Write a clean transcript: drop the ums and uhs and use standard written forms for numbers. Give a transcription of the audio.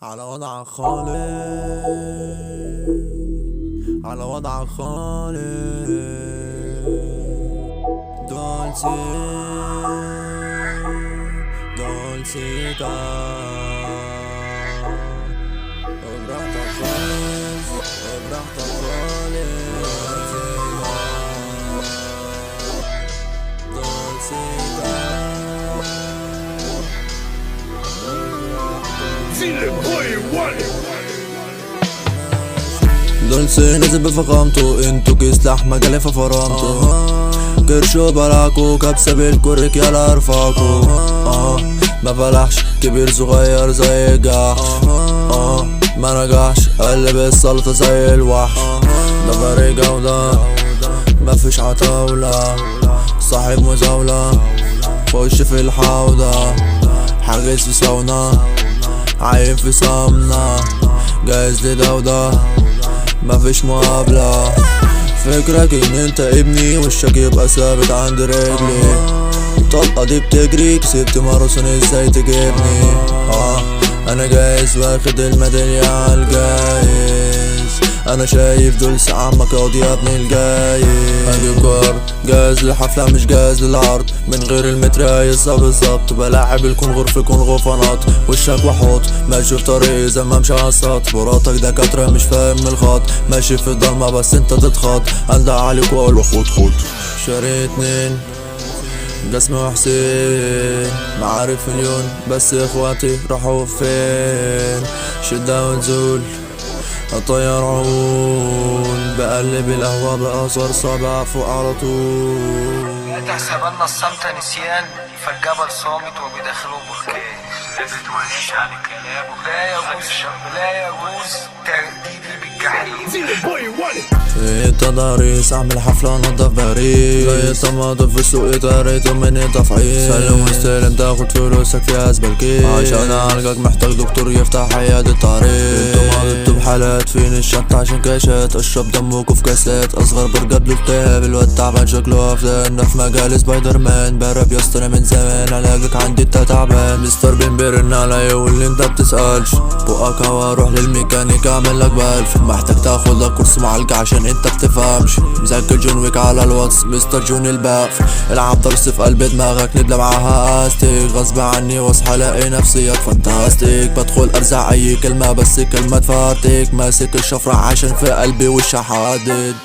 على وضع خالي، على وضع خالي. دولسي دولسيتا وبراحتك خالص، وبراحتك خالص. دولسيتا دولسي نزل بفخامته، انتو كيس لحمة جالي ففرمته. كرشو بلاكو كبسة بالكوريك يلا ارفعكو. ما فلحش كبير صغير زي الجحش. ما نجحش قلب السلطة زي الوحش. ده فريق جودة مفيش عتاولة، صاحب مزاولة خش في الحوضة. حاجز في ساونا عايم في سمنة، جاهز لدودة مفيش مقابلة. فكرك ان انت ابني وشك يبقى ثابت عند رجلي. الطلقة دي بتجري كسبت ماراثون ازاي تجيبني. انا جاهز واخد الميدالية عالجايز. انا شايف دولسي عمك قاضي يا ابن الجايز. هجيب كارد جاهز للحفلة مش جاهز للعرض، من غير المترايز بالظبط. بلاعب الكونغر في كونغو فنط وشك وحوط. ماشي في طريق زي ما امشي عالسط، مراتك دكاترة مش فاهم الخط. ماشي في الضلمة بس انت تتخط، اندع عليك واقول خد خد. شاري 2 جسمي وحسين، معارف مليون بس اخواتي راحوا فين. شدة ونزول اطير عون، بقلب القهوة بأصغر صابع فوق على طول. لا تحسبن الصمت نسيان، فالجبل صامت وبداخله بركان. لا تتوانيش عن الكلام، لا يجوز ترديدي بالجحيم. انت ضريس اعمل حفلة نضف باريس، زي الطماطم في السوق طريته مني تفعيل. سلم واستلم تاخد فلوسك في اسبل كيس، عشان اعالجك محتاج دكتور يفتح عيادة طريق. انتوا مضبطوا بحالات فين الشط عشان كاشات، اشرب دمكوا في كاسات. اصغر برجب له اكتئاب، الواد تعبان شكله افلام. في مجال سبايدر مان برب يا اسطى من زمان. علاجك عندي انت تعبان، مستر بين بيرن عليا واللي انت بتسألش. بقك هوا روح للميكانيك اعمل لك بألف. محتاج تاخد لك كورس معالجة عشان انت بتفهمش. مذاكر جون ويك على الواتس مستر جون الباف. العب طرس في قلب دماغك ندلة معاها استيك. غصب عني واصحى الاقي نفسيات فانتاستيك. بدخل ارزع اي كلمة بس كلمة تفارتك. ماسك الشفرة عشان في قلبي وش حادد.